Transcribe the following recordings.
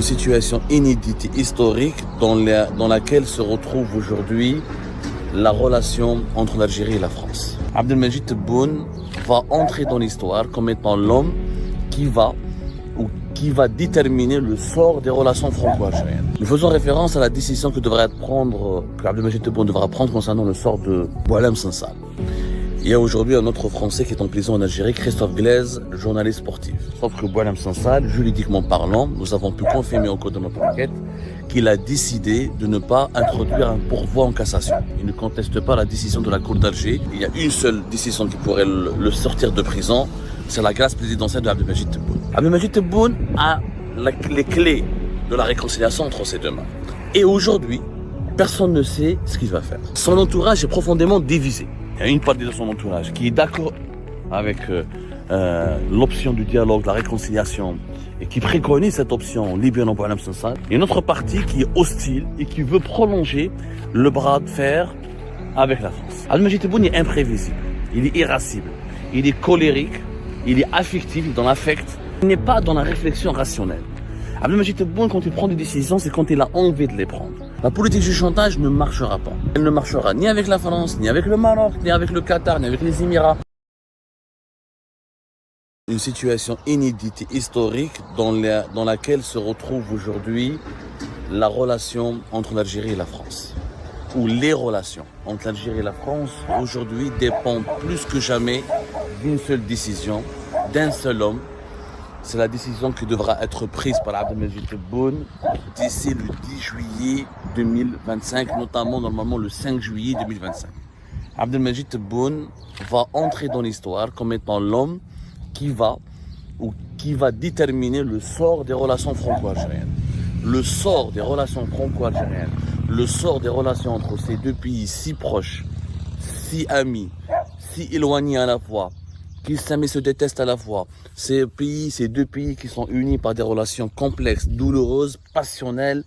une situation inédite et historique dans laquelle se retrouve aujourd'hui la relation entre l'Algérie et la France. Abdelmajid Tebboune va entrer dans l'histoire comme étant l'homme qui va déterminer le sort des relations franco-algériennes. Nous faisons référence à la décision que Abdelmajid Tebboune devra prendre concernant le sort de Boualem Sansal. Il y a aujourd'hui un autre Français qui est en prison en Algérie, Christophe Glaise, journaliste sportif. Sauf que Boualem Sansal, juridiquement parlant, nous avons pu confirmer au cours de notre enquête qu'il a décidé de ne pas introduire un pourvoi en cassation. Il ne conteste pas la décision de la Cour d'Alger. Il y a une seule décision qui pourrait le sortir de prison, c'est la grâce présidentielle de Abdelmajid Tebboune. Abdelmajid Tebboune a les clés de la réconciliation entre ses deux mains. Et aujourd'hui, personne ne sait ce qu'il va faire. Son entourage est profondément divisé. Il y a une partie de son entourage qui est d'accord avec l'option du dialogue, de la réconciliation, et qui préconise cette option libérant Boualem Sansal. Il y a une autre partie qui est hostile et qui veut prolonger le bras de fer avec la France. Abdelmajid Tebboune est imprévisible, il est irascible, il est colérique, il est affectif, il est dans l'affect. Il n'est pas dans la réflexion rationnelle. Abdelmajid Tebboune, quand il prend des décisions, c'est quand il a envie de les prendre. La politique du chantage ne marchera pas. Elle ne marchera ni avec la France, ni avec le Maroc, ni avec le Qatar, ni avec les Émirats. Une situation inédite et historique dans laquelle se retrouve aujourd'hui la relation entre l'Algérie et la France. Ou les relations entre l'Algérie et la France aujourd'hui dépendent plus que jamais d'une seule décision, d'un seul homme. C'est la décision qui devra être prise par Abdelmajid Tebboune d'ici le 10 juillet 2025, notamment normalement le 5 juillet 2025. Abdelmajid Tebboune va entrer dans l'histoire comme étant l'homme qui va déterminer le sort des relations franco-algériennes. Le sort des relations franco-algériennes, le sort des relations entre ces deux pays si proches, si amis, si éloignés à la fois, qui s'aiment et se détestent à la fois. Ces deux pays qui sont unis par des relations complexes, douloureuses, passionnelles,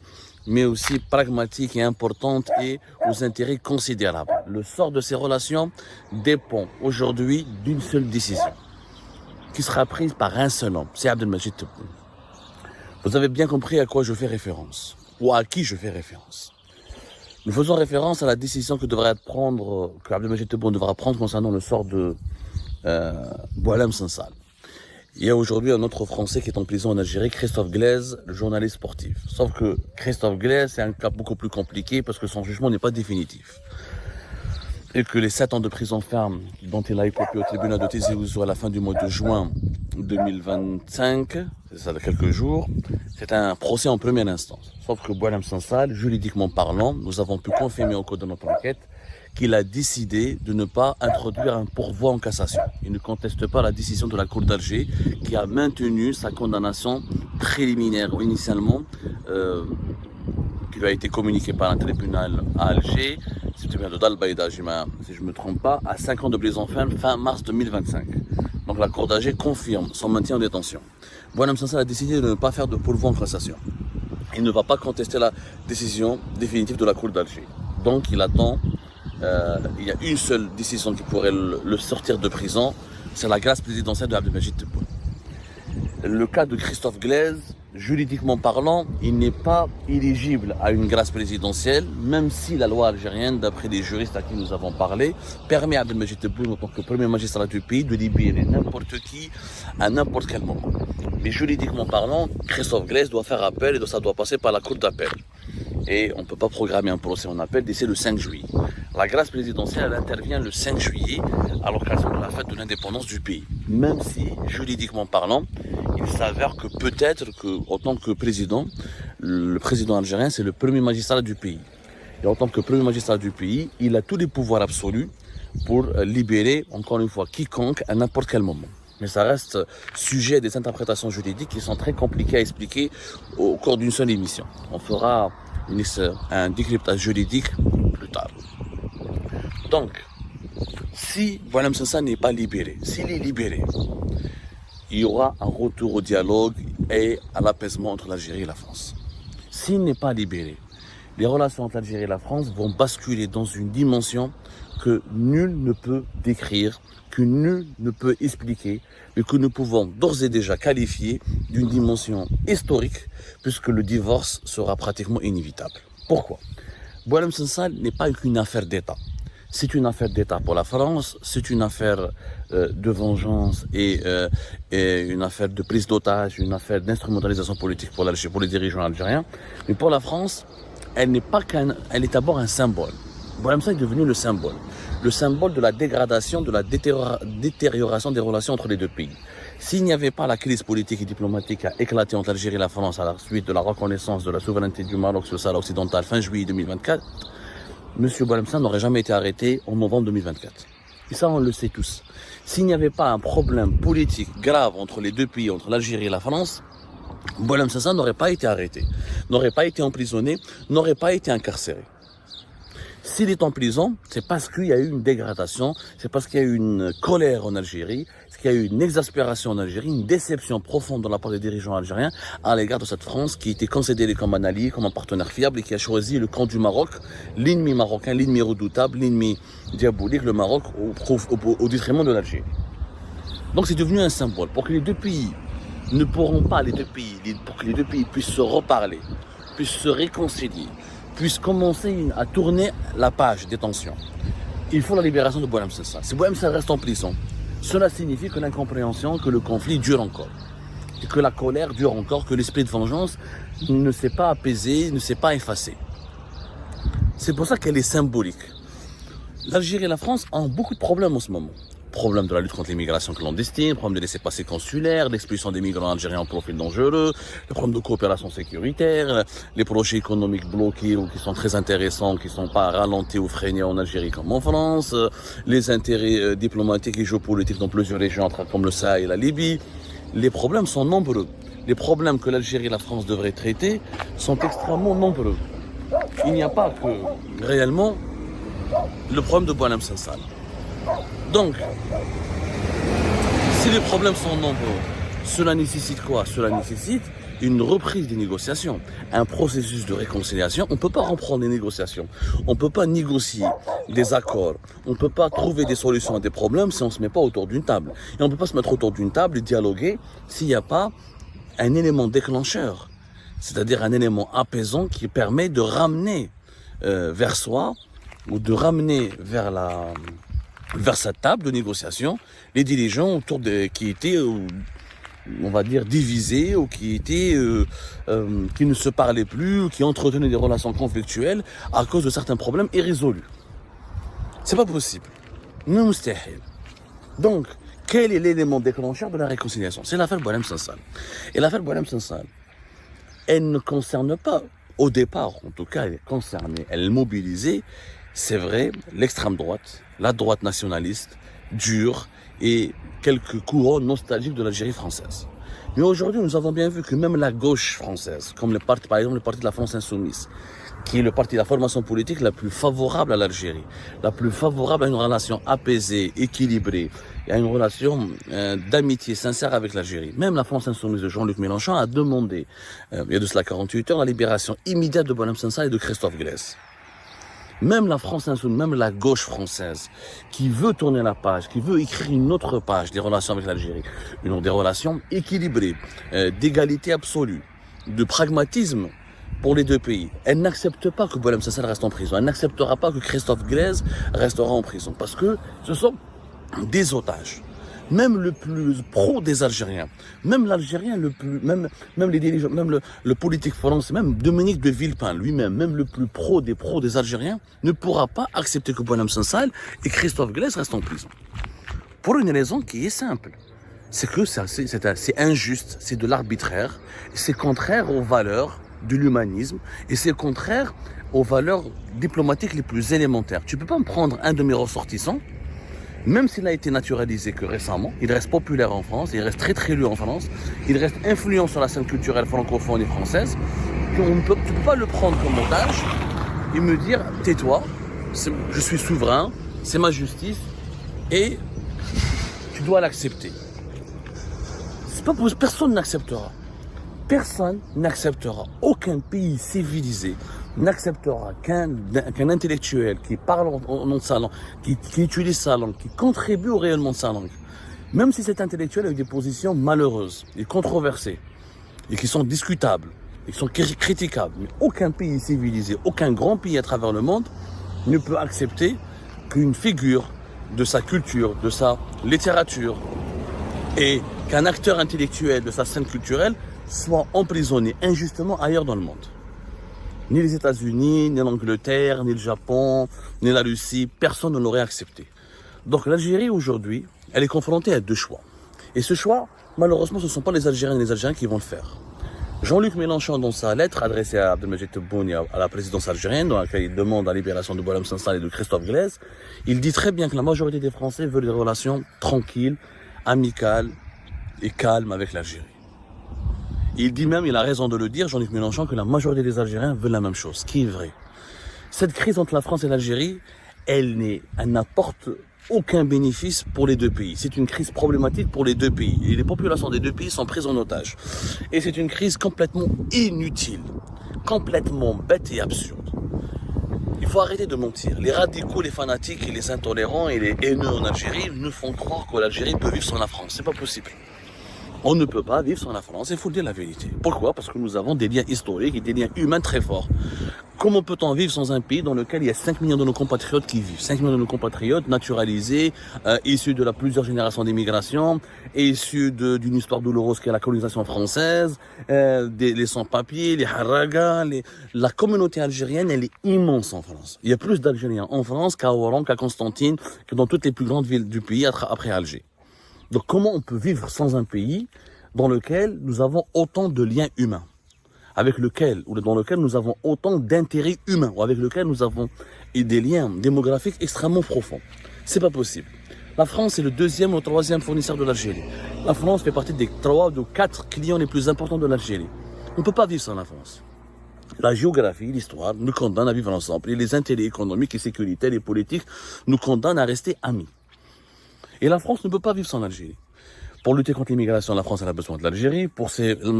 mais aussi pragmatiques et importantes et aux intérêts considérables. Le sort de ces relations dépend aujourd'hui d'une seule décision, qui sera prise par un seul homme, c'est Abdelmajid Tebboune. Vous avez bien compris à quoi je fais référence, ou à qui je fais référence. Nous faisons référence à la décision que Abdelmajid Tebboune devra prendre concernant le sort de Boualem Sansal. Il y a aujourd'hui un autre Français qui est en prison en Algérie, Christophe Glaise, journaliste sportif. Sauf que Christophe Glaise, c'est un cas beaucoup plus compliqué parce que son jugement n'est pas définitif. Et que les 7 ans de prison ferme dont il a écopé au tribunal de Tizi Ouzou à la fin du mois de juin 2025, c'est ça, quelques jours, c'est un procès en première instance. Sauf que Boualem Sansal, juridiquement parlant, nous avons pu confirmer au cours de notre enquête qu'il a décidé de ne pas introduire un pourvoi en cassation. Il ne conteste pas la décision de la Cour d'Alger qui a maintenu sa condamnation préliminaire initialement, qui lui a été communiquée par un tribunal à Alger, c'est le tribunal de Dalbaïda, si je ne me trompe pas, à 5 ans de prison ferme fin mars 2025. Donc la Cour d'Alger confirme son maintien en détention. Boualem Sansal a décidé de ne pas faire de pourvoi en cassation. Il ne va pas contester la décision définitive de la Cour d'Alger. Donc il attend. Il y a une seule décision qui pourrait le sortir de prison, c'est la grâce présidentielle de Abdelmajid Tebboune. Le cas de Christophe Glaise, juridiquement parlant, il n'est pas éligible à une grâce présidentielle, même si la loi algérienne, d'après des juristes à qui nous avons parlé, permet à Abdelmajid Tebboune, en tant que premier magistrat du pays, de libérer n'importe qui à n'importe quel moment. Mais juridiquement parlant, Christophe Glaise doit faire appel et ça doit passer par la cour d'appel. Et on ne peut pas programmer un procès en appel d'ici le 5 juillet. La grâce présidentielle, elle intervient le 5 juillet à l'occasion de la fête de l'indépendance du pays. Même si, juridiquement parlant, il s'avère que peut-être qu'en tant que président, le président algérien, c'est le premier magistrat du pays. Et en tant que premier magistrat du pays, il a tous les pouvoirs absolus pour libérer, encore une fois, quiconque à n'importe quel moment. Mais ça reste sujet à des interprétations juridiques qui sont très compliquées à expliquer au cours d'une seule émission. On fera un décryptage juridique plus tard. Donc, si Boualem Sansal n'est pas libéré, s'il est libéré, il y aura un retour au dialogue et à l'apaisement entre l'Algérie et la France. S'il n'est pas libéré, les relations entre l'Algérie et la France vont basculer dans une dimension que nul ne peut décrire, que nul ne peut expliquer, mais que nous pouvons d'ores et déjà qualifier d'une dimension historique, puisque le divorce sera pratiquement inévitable. Pourquoi? Boualem Sansal n'est pas qu'une affaire d'État. C'est une affaire d'État pour la France, c'est une affaire de vengeance et une affaire de prise d'otage, une affaire d'instrumentalisation politique pour les dirigeants algériens. Mais pour la France, elle est d'abord un symbole. Boualem Sansal est devenu le symbole de la dégradation, de la détérioration des relations entre les deux pays. S'il n'y avait pas la crise politique et diplomatique qui a éclaté entre l'Algérie et la France à la suite de la reconnaissance de la souveraineté du Maroc sur le Sahara occidental fin juillet 2024, M. Boualem Sansal n'aurait jamais été arrêté en novembre 2024. Et ça, on le sait tous. S'il n'y avait pas un problème politique grave entre les deux pays, entre l'Algérie et la France, Boualem Sansal n'aurait pas été arrêté, n'aurait pas été emprisonné, n'aurait pas été incarcéré. S'il est en prison, c'est parce qu'il y a eu une dégradation, c'est parce qu'il y a eu une colère en Algérie, c'est qu'il y a eu une exaspération en Algérie, une déception profonde de la part des dirigeants algériens à l'égard de cette France qui était considérée comme un allié, comme un partenaire fiable et qui a choisi le camp du Maroc, l'ennemi marocain, l'ennemi redoutable, l'ennemi diabolique, le Maroc, au détriment de l'Algérie. Donc c'est devenu un symbole. Pour que les deux pays ne pourront pas, pour que les deux pays puissent se reparler, puissent se réconcilier, puissent commencer à tourner la page des tensions. Il faut la libération de Boualem Sansal. Si Boualem Sansal reste en prison, cela signifie que l'incompréhension, que le conflit dure encore. Et que la colère dure encore, que l'esprit de vengeance ne s'est pas apaisé, ne s'est pas effacé. C'est pour ça qu'elle est symbolique. L'Algérie et la France ont beaucoup de problèmes en ce moment. Problème de la lutte contre l'immigration clandestine, problème de laissez-passer consulaire, l'expulsion des migrants algériens en profil dangereux, le problème de coopération sécuritaire, les projets économiques bloqués ou qui sont très intéressants, qui ne sont pas ralentis ou freinés en Algérie comme en France, les intérêts diplomatiques et géopolitiques dans plusieurs régions comme le Sahel et la Libye. Les problèmes sont nombreux. Les problèmes que l'Algérie et la France devraient traiter sont extrêmement nombreux. Il n'y a pas que réellement le problème de Boualem Sansal. Donc, si les problèmes sont nombreux, cela nécessite quoi? Cela nécessite une reprise des négociations, un processus de réconciliation. On ne peut pas reprendre les négociations, on ne peut pas négocier des accords, on ne peut pas trouver des solutions à des problèmes si on ne se met pas autour d'une table. Et on ne peut pas se mettre autour d'une table et dialoguer s'il n'y a pas un élément déclencheur, c'est-à-dire un élément apaisant qui permet de ramener vers soi ou de ramener vers cette table de négociation les dirigeants qui étaient, on va dire, divisés ou qui ne se parlaient plus ou qui entretenaient des relations conflictuelles à cause de certains problèmes irrésolus. C'est pas possible. Non, mustahil. Donc, quel est l'élément déclencheur de la réconciliation? C'est l'affaire Boualem Sansal. Et l'affaire Boualem Sansal, elle ne concerne pas, au départ en tout cas, elle est concernée, elle est mobilisée, c'est vrai, l'extrême droite, la droite nationaliste, dure et quelques courants nostalgiques de l'Algérie française. Mais aujourd'hui, nous avons bien vu que même la gauche française, comme par exemple le parti de la France Insoumise, qui est le parti de la formation politique la plus favorable à l'Algérie, la plus favorable à une relation apaisée, équilibrée, et à une relation d'amitié sincère avec l'Algérie. Même la France Insoumise de Jean-Luc Mélenchon a demandé, il y a de cela 48 heures, la libération immédiate de Boualem Sansal et de Christophe Glaise. Même la France insoumise, même la gauche française, qui veut tourner la page, qui veut écrire une autre page des relations avec l'Algérie, des relations équilibrées, d'égalité absolue, de pragmatisme pour les deux pays. Elle n'accepte pas que Boualem Sansal reste en prison. Elle n'acceptera pas que Christophe Glaise restera en prison, parce que ce sont des otages. Même le plus pro des Algériens, même l'Algérien le plus, même les dirigeants, même le politique français, même Dominique de Villepin lui-même, même le plus pro des Algériens, ne pourra pas accepter que Boualem Sansal et Christophe Glaise restent en prison. Pour une raison qui est simple. C'est que c'est injuste, c'est de l'arbitraire, c'est contraire aux valeurs de l'humanisme et c'est contraire aux valeurs diplomatiques les plus élémentaires. Tu peux pas me prendre un de mes ressortissants, même s'il a été naturalisé que récemment, il reste populaire en France, il reste très très lu en France, il reste influent sur la scène culturelle francophone et française, tu ne peux pas le prendre comme otage et me dire tais-toi, je suis souverain, c'est ma justice et tu dois l'accepter. C'est pas possible, personne n'acceptera. Personne n'acceptera. Aucun pays civilisé n'acceptera qu'un intellectuel qui parle au nom de sa langue, qui utilise sa langue, qui contribue au rayonnement de sa langue, même si cet intellectuel a eu des positions malheureuses et controversées, et qui sont discutables, et qui sont critiquables, mais aucun pays civilisé, aucun grand pays à travers le monde ne peut accepter qu'une figure de sa culture, de sa littérature, et qu'un acteur intellectuel de sa scène culturelle soit emprisonné injustement ailleurs dans le monde. Ni les États-Unis, ni l'Angleterre, ni le Japon, ni la Russie, personne ne l'aurait accepté. Donc l'Algérie aujourd'hui, elle est confrontée à deux choix. Et ce choix, malheureusement, ce ne sont pas les Algériens et les Algériens qui vont le faire. Jean-Luc Mélenchon, dans sa lettre adressée à Abdelmadjid Tebboune et à la présidence algérienne, dans laquelle il demande la libération de Boualem Sansal et de Christophe Glaise, il dit très bien que la majorité des Français veulent des relations tranquilles, amicales et calmes avec l'Algérie. Il dit même, il a raison de le dire, Jean-Luc Mélenchon, que la majorité des Algériens veulent la même chose, ce qui est vrai. Cette crise entre la France et l'Algérie, elle n'apporte aucun bénéfice pour les deux pays. C'est une crise problématique pour les deux pays. Et les populations des deux pays sont prises en otage. Et c'est une crise complètement inutile, complètement bête et absurde. Il faut arrêter de mentir. Les radicaux, les fanatiques, et les intolérants et les haineux en Algérie nous font croire que l'Algérie peut vivre sans la France. C'est pas possible. On ne peut pas vivre sans la France, il faut dire la vérité. Pourquoi? Parce que nous avons des liens historiques et des liens humains très forts. Comment peut-on vivre sans un pays dans lequel il y a 5 millions de nos compatriotes qui vivent? 5 millions de nos compatriotes naturalisés, issus de plusieurs générations d'immigration, issus d'une histoire douloureuse qui est la colonisation française, les sans-papiers, les haragas, la communauté algérienne, elle est immense en France. Il y a plus d'Algériens en France qu'à Oran, qu'à Constantine, que dans toutes les plus grandes villes du pays après Alger. Donc comment on peut vivre sans un pays dans lequel nous avons autant de liens humains, dans lequel nous avons autant d'intérêts humains, ou avec lequel nous avons des liens démographiques extrêmement profonds? C'est pas possible. La France est le deuxième ou le troisième fournisseur de l'Algérie. La France fait partie des 3 ou 4 clients les plus importants de l'Algérie. On ne peut pas vivre sans la France. La géographie, l'histoire nous condamnent à vivre ensemble. Et les intérêts économiques et sécuritaires et politiques nous condamnent à rester amis. Et la France ne peut pas vivre sans l'Algérie. Pour lutter contre l'immigration, la France a besoin de l'Algérie.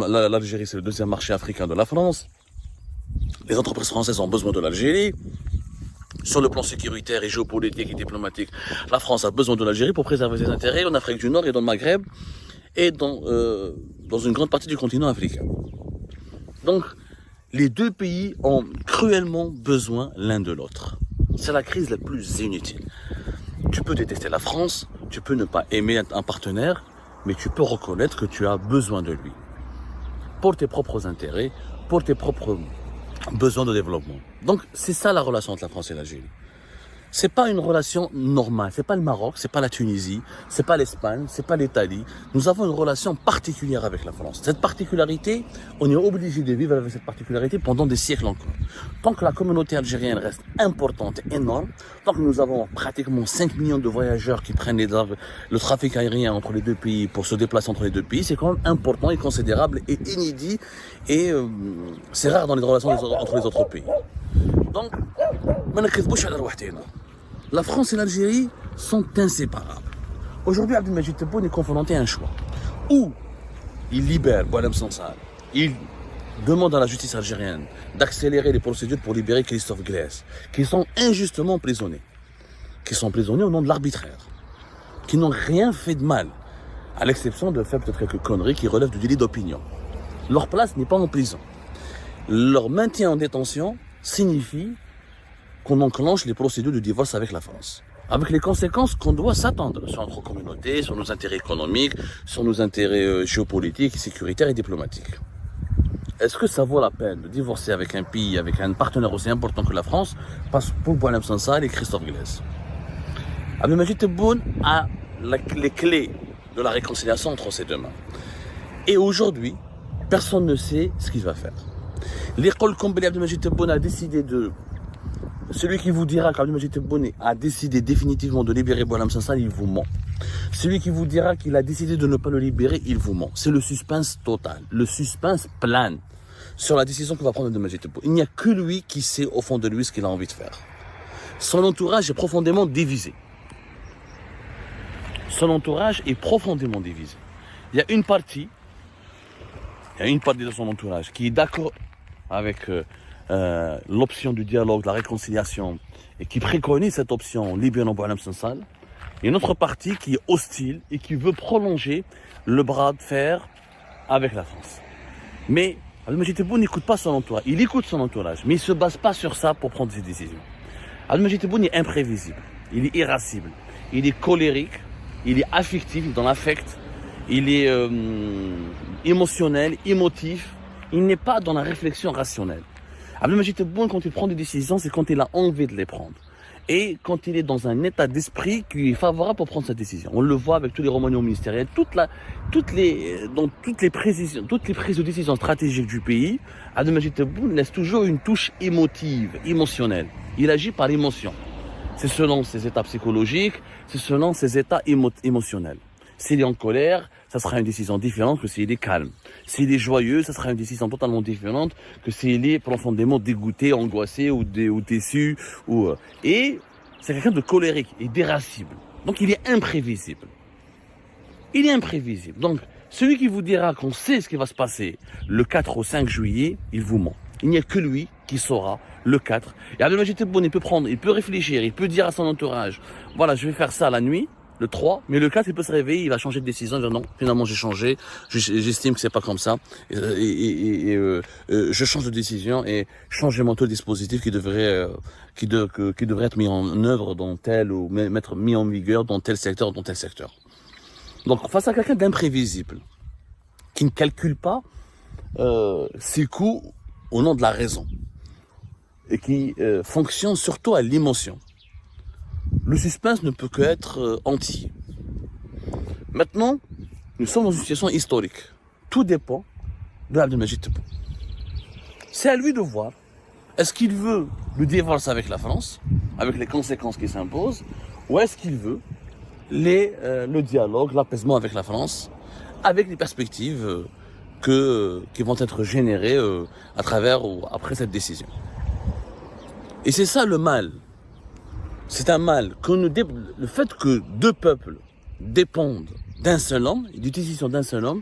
L'Algérie, c'est le deuxième marché africain de la France. Les entreprises françaises ont besoin de l'Algérie. Sur le plan sécuritaire et géopolitique et diplomatique, la France a besoin de l'Algérie pour préserver ses intérêts en Afrique du Nord et dans le Maghreb et dans une grande partie du continent africain. Donc, les deux pays ont cruellement besoin l'un de l'autre. C'est la crise la plus inutile. Tu peux détester la France, tu peux ne pas aimer un partenaire, mais tu peux reconnaître que tu as besoin de lui. Pour tes propres intérêts, pour tes propres besoins de développement. Donc, c'est ça la relation entre la France et l'Algérie. C'est pas une relation normale, c'est pas le Maroc, c'est pas la Tunisie, c'est pas l'Espagne, c'est pas l'Italie. Nous avons une relation particulière avec la France. Cette particularité, on est obligé de vivre avec cette particularité pendant des siècles encore. Tant que la communauté algérienne reste importante et énorme, tant que nous avons pratiquement 5 millions de voyageurs qui prennent le trafic aérien entre les deux pays pour se déplacer entre les deux pays, c'est quand même important et considérable et inédit et c'est rare dans les relations entre les autres pays. Donc, la France et l'Algérie sont inséparables. Aujourd'hui, Abdelmadjid Tebboune est confronté à un choix. Ou il libère Boualem Sansal, il demande à la justice algérienne d'accélérer les procédures pour libérer Christophe Glaise, qui sont injustement emprisonnés, qui sont emprisonnés au nom de l'arbitraire, qui n'ont rien fait de mal, à l'exception de faire peut-être quelques conneries qui relèvent du délit d'opinion. Leur place n'est pas en prison. Leur maintien en détention signifie qu'on enclenche les procédures de divorce avec la France. Avec les conséquences qu'on doit s'attendre sur notre communauté, sur nos intérêts économiques, sur nos intérêts géopolitiques, sécuritaires et diplomatiques. Est-ce que ça vaut la peine de divorcer avec un pays, avec un partenaire aussi important que la France, pour Boualem Sansal et Christophe Glaise? Abdelmadjid Tebboune a les clés de la réconciliation entre ses deux mains. Et aujourd'hui, personne ne sait ce qu'il va faire. L'école Kombeli Abdelmadjid Tebboune a décidé de... Celui qui vous dira qu'Abdelmadjid Tebboune a décidé définitivement de libérer Boualem Sansal, il vous ment. Celui qui vous dira qu'il a décidé de ne pas le libérer, il vous ment. C'est le suspense total. Le suspense plane sur la décision que va prendre Abdelmadjid Tebboune. Il n'y a que lui qui sait au fond de lui ce qu'il a envie de faire. Son entourage est profondément divisé. Son entourage est profondément divisé. Il y a une partie de son entourage qui est d'accord avec l'option du dialogue, de la réconciliation, et qui préconise cette option Libyen Boualem Sansal. Il y a une autre partie qui est hostile et qui veut prolonger le bras de fer avec la France. Mais Abdelmajid Tebboune n'écoute pas son entourage. Il écoute son entourage, mais il ne se base pas sur ça pour prendre ses décisions. Abdelmajid Tebboune est imprévisible, il est irascible, il est colérique, il est affectif, dans l'affect, il est émotionnel, émotif. Il n'est pas dans la réflexion rationnelle. Abdelmajid Tebboune, quand il prend des décisions, c'est quand il a envie de les prendre. Et quand il est dans un état d'esprit qui est favorable pour prendre sa décision. On le voit avec tous les remaniements ministériels, toutes les prises de décision stratégiques du pays, Abdelmajid Tebboune laisse toujours une touche émotionnelle. Il agit par l'émotion. C'est selon ses états psychologiques, c'est selon ses états émotionnels. S'il est en colère, ça sera une décision différente que s'il est calme. S'il est joyeux, ça sera une décision totalement différente que s'il est profondément dégoûté, angoissé ou déçu. Et c'est quelqu'un de colérique et d'irascible. Donc il est imprévisible. Il est imprévisible. Donc celui qui vous dira qu'on sait ce qui va se passer le 4 au 5 juillet, il vous ment. Il n'y a que lui qui saura le 4. Et Abdelmajid Tebboune, il peut réfléchir, il peut dire à son entourage, voilà, je vais faire ça la nuit, le 3, mais le 4, il peut se réveiller, il va changer de décision, il va dire non, finalement j'ai changé, j'estime que c'est pas comme ça, je change de décision et changer mon taux dispositif qui devrait être mis en œuvre dans tel ou être mis en vigueur dans tel secteur, Donc face à quelqu'un d'imprévisible, qui ne calcule pas ses coups au nom de la raison et qui fonctionne surtout à l'émotion. Le suspense ne peut qu'être entier. Maintenant, nous sommes dans une situation historique. Tout dépend de Abdelmajid Tebboune. C'est à lui de voir, est-ce qu'il veut le divorce avec la France, avec les conséquences qui s'imposent, ou est-ce qu'il veut le dialogue, l'apaisement avec la France, avec les perspectives qui vont être générées à travers ou après cette décision. Et c'est ça le mal. C'est un mal. Le fait que deux peuples dépendent d'un seul homme, d'une décision d'un seul homme,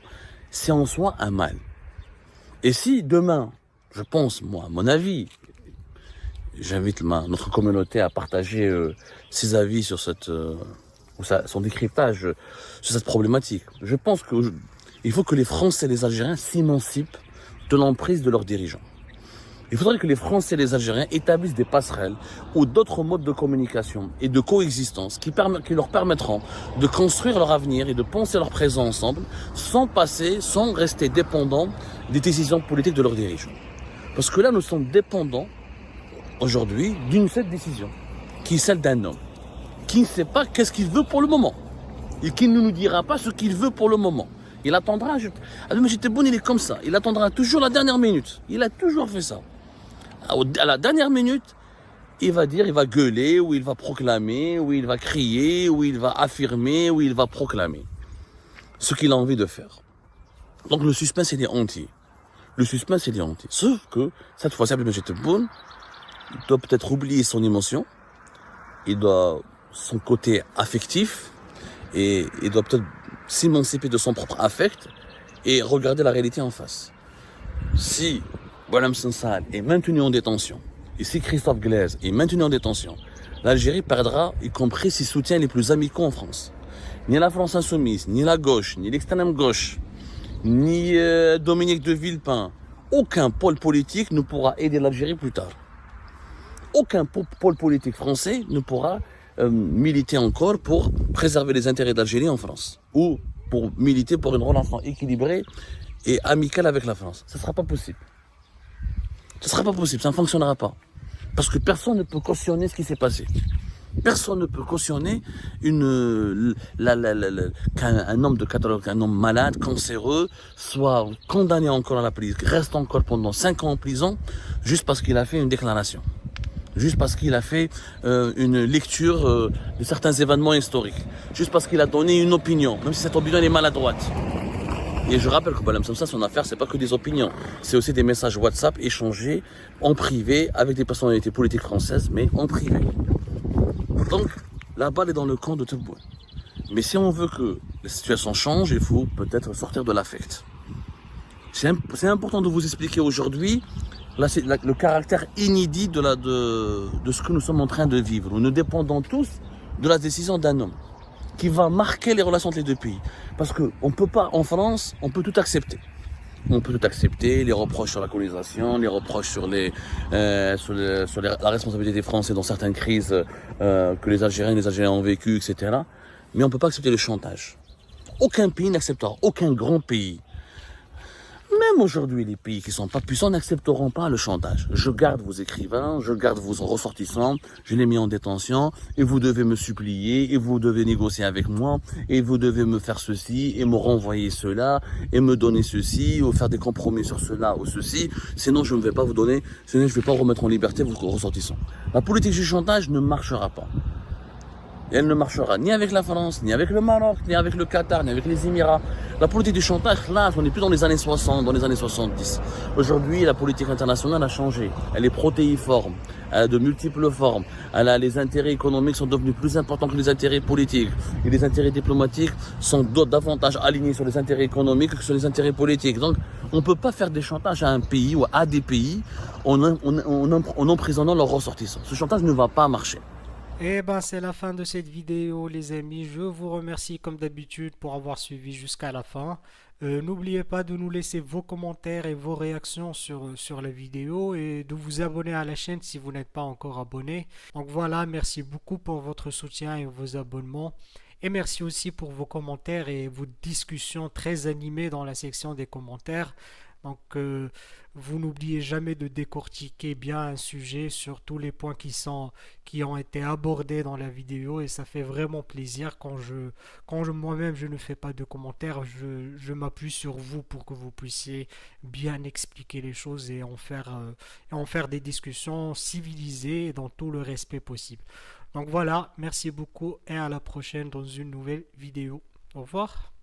c'est en soi un mal. Et si demain, je pense, moi, à mon avis, j'invite notre communauté à partager ses avis sur son décryptage sur cette problématique. Je pense qu'il faut que les Français et les Algériens s'émancipent de l'emprise de leurs dirigeants. Il faudrait que les Français et les Algériens établissent des passerelles ou d'autres modes de communication et de coexistence qui leur permettront de construire leur avenir et de penser leur présent ensemble sans rester dépendants des décisions politiques de leurs dirigeants. Parce que là, nous sommes dépendants aujourd'hui d'une seule décision, qui est celle d'un homme, qui ne sait pas qu'est-ce qu'il veut pour le moment et qui ne nous dira pas ce qu'il veut pour le moment. Il attendra, Abdelmajid Tebboune, il est comme ça, il attendra toujours la dernière minute. Il a toujours fait ça. À la dernière minute, il va gueuler, ou il va proclamer, ou il va crier, ou il va affirmer, ou il va proclamer ce qu'il a envie de faire. Donc le suspense, il est entier. Sauf que, cette fois-ci, Abdelmajid Tebboune, il doit peut-être oublier son émotion, il doit son côté affectif, et il doit peut-être s'émanciper de son propre affect, et regarder la réalité en face. Si Boualem Sansal est maintenu en détention, et si Christophe Glaise est maintenu en détention, l'Algérie perdra, y compris ses soutiens les plus amicaux en France. Ni la France insoumise, ni la gauche, ni l'extrême gauche, ni Dominique de Villepin, aucun pôle politique ne pourra aider l'Algérie plus tard. Aucun pôle politique français ne pourra militer encore pour préserver les intérêts d'Algérie en France, ou pour militer pour une relation équilibrée et amicale avec la France. Ce ne sera pas possible. Ça ne fonctionnera pas. Parce que personne ne peut cautionner ce qui s'est passé. Personne ne peut cautionner qu'un homme malade, cancéreux, soit condamné encore à la prison, reste encore pendant 5 ans en prison, juste parce qu'il a fait une déclaration. Juste parce qu'il a fait une lecture de certains événements historiques. Juste parce qu'il a donné une opinion, même si cette opinion est maladroite. Et je rappelle que Boualem Sansal, son affaire, c'est pas que des opinions. C'est aussi des messages WhatsApp échangés en privé avec des personnalités politiques françaises, mais en privé. Donc, la balle est dans le camp de Tebboune. Mais si on veut que la situation change, il faut peut-être sortir de l'affect. C'est important de vous expliquer aujourd'hui Là, c'est le caractère inédit de ce que nous sommes en train de vivre. Nous dépendons tous de la décision d'un homme qui va marquer les relations entre les deux pays. Parce qu'on peut pas, en France, on peut tout accepter. On peut tout accepter, les reproches sur la colonisation, les reproches sur la responsabilité des Français dans certaines crises que les Algériens et les Algériens ont vécues, etc. Mais on ne peut pas accepter le chantage. Aucun pays n'acceptera, aucun grand pays. Même aujourd'hui, les pays qui ne sont pas puissants n'accepteront pas le chantage. Je garde vos écrivains, je garde vos ressortissants, je les mets en détention, et vous devez me supplier, et vous devez négocier avec moi, et vous devez me faire ceci, et me renvoyer cela, et me donner ceci, ou faire des compromis sur cela ou ceci, sinon je ne vais pas vous donner, sinon je ne vais pas remettre en liberté vos ressortissants. La politique du chantage ne marchera pas. Et elle ne marchera ni avec la France, ni avec le Maroc, ni avec le Qatar, ni avec les Émirats. La politique du chantage, là, on n'est plus dans les années 60, dans les années 70. Aujourd'hui, la politique internationale a changé. Elle est protéiforme, elle a de multiples formes. Les intérêts économiques sont devenus plus importants que les intérêts politiques. Et les intérêts diplomatiques sont davantage alignés sur les intérêts économiques que sur les intérêts politiques. Donc, on ne peut pas faire des chantages à un pays ou à des pays en emprisonnant leurs ressortissants. Ce chantage ne va pas marcher. Et ben c'est la fin de cette vidéo les amis. Je vous remercie comme d'habitude pour avoir suivi jusqu'à la fin. N'oubliez pas de nous laisser vos commentaires et vos réactions sur la vidéo et de vous abonner à la chaîne si vous n'êtes pas encore abonné. Donc voilà, merci beaucoup pour votre soutien et vos abonnements. Et merci aussi pour vos commentaires et vos discussions très animées dans la section des commentaires. Donc, vous n'oubliez jamais de décortiquer bien un sujet sur tous les points qui ont été abordés dans la vidéo et ça fait vraiment plaisir moi-même je ne fais pas de commentaires, je m'appuie sur vous pour que vous puissiez bien expliquer les choses et en faire des discussions civilisées et dans tout le respect possible. Donc voilà, merci beaucoup et à la prochaine dans une nouvelle vidéo. Au revoir.